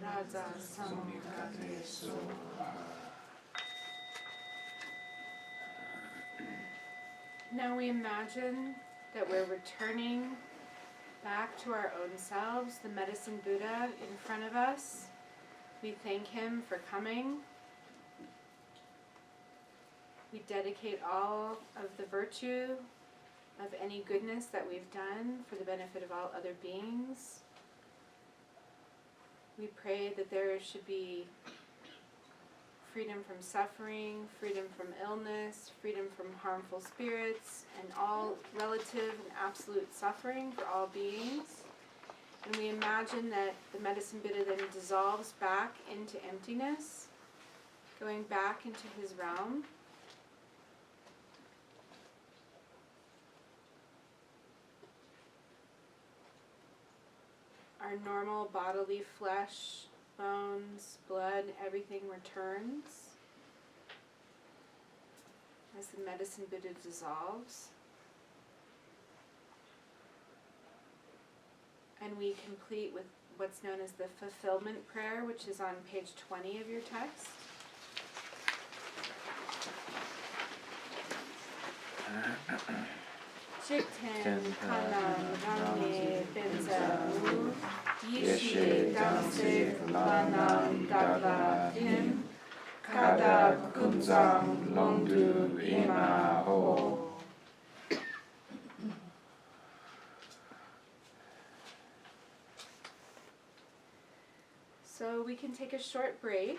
Raja Samukate Soha. Now we imagine that we're returning back to our own selves, the Medicine Buddha in front of us. We thank him for coming. We dedicate all of the virtue of any goodness that we've done for the benefit of all other beings. We pray that there should be freedom from suffering, freedom from illness, freedom from harmful spirits, and all relative and absolute suffering for all beings. And we imagine that the Medicine Buddha then dissolves back into emptiness, going back into his realm. Our normal bodily flesh, bones, blood, everything returns as the Medicine Buddha dissolves. And we complete with what's known as the fulfillment prayer, which is on page 20 of your text. Jikten kanam rame benza Yeshe danse lanam dagla dim Kada kunzam longdu ima ho. So we can take a short break,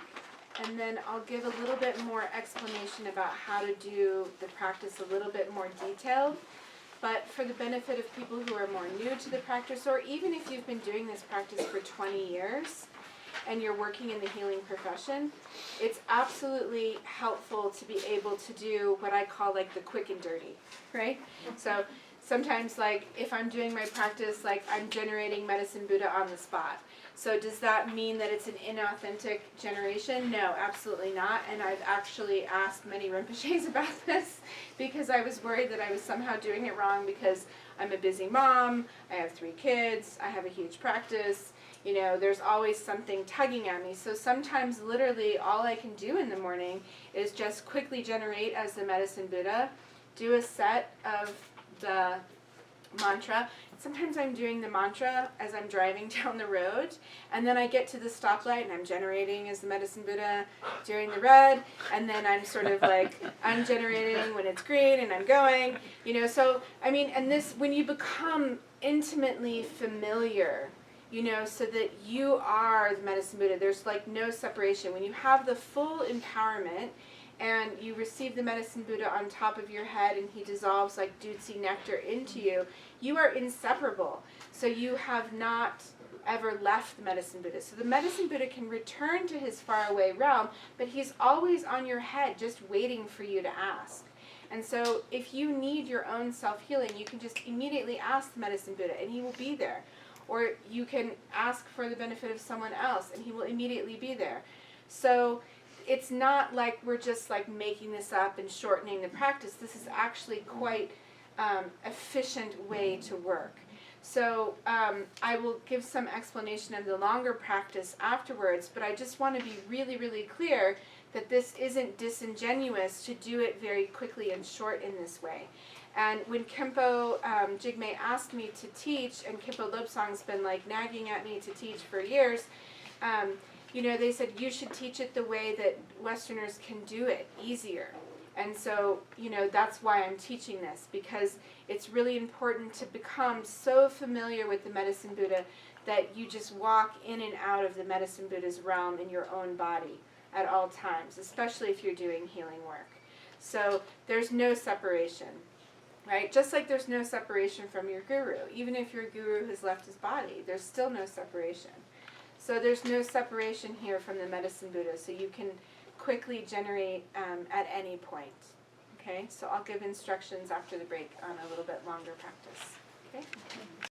and then I'll give a little bit more explanation about how to do the practice a little bit more detailed. But for the benefit of people who are more new to the practice, or even if you've been doing this practice for 20 years and you're working in the healing profession, it's absolutely helpful to be able to do what I call like the quick and dirty, right? So sometimes, like, if I'm doing my practice, like, I'm generating Medicine Buddha on the spot. So does that mean that it's an inauthentic generation? No, absolutely not. And I've actually asked many Rinpoches about this because I was worried that I was somehow doing it wrong because I'm a busy mom, I have 3 kids, I have a huge practice. You know, there's always something tugging at me. So sometimes literally all I can do in the morning is just quickly generate as the Medicine Buddha, do a set of the mantra. Sometimes I'm doing the mantra as I'm driving down the road, and then I get to the stoplight and I'm generating as the Medicine Buddha during the red, and then I'm sort of like ungenerating when it's green and I'm going, you know. So I mean, and this, when you become intimately familiar, you know, so that you are the Medicine Buddha, there's like no separation. When you have the full empowerment and you receive the Medicine Buddha on top of your head and he dissolves like Dutsi nectar into you, you are inseparable. So you have not ever left the Medicine Buddha. So the Medicine Buddha can return to his faraway realm, but he's always on your head just waiting for you to ask. And so if you need your own self-healing, you can just immediately ask the Medicine Buddha and he will be there. Or you can ask for the benefit of someone else and he will immediately be there. So it's not like we're just like making this up and shortening the practice. This is actually quite efficient way to work. So I will give some explanation of the longer practice afterwards, but I just want to be really, really clear that this isn't disingenuous to do it very quickly and short in this way. And when Khenpo Jigme asked me to teach, and Khenpo Lobsang's been like nagging at me to teach for years, you know, they said you should teach it the way that Westerners can do it, easier. And so, you know, that's why I'm teaching this, because it's really important to become so familiar with the Medicine Buddha that you just walk in and out of the Medicine Buddha's realm in your own body at all times, especially if you're doing healing work. So there's no separation, right? Just like there's no separation from your guru. Even if your guru has left his body, there's still no separation. So there's no separation here from the Medicine Buddha, so you can quickly generate at any point. Okay, so I'll give instructions after the break on a little bit longer practice. Okay.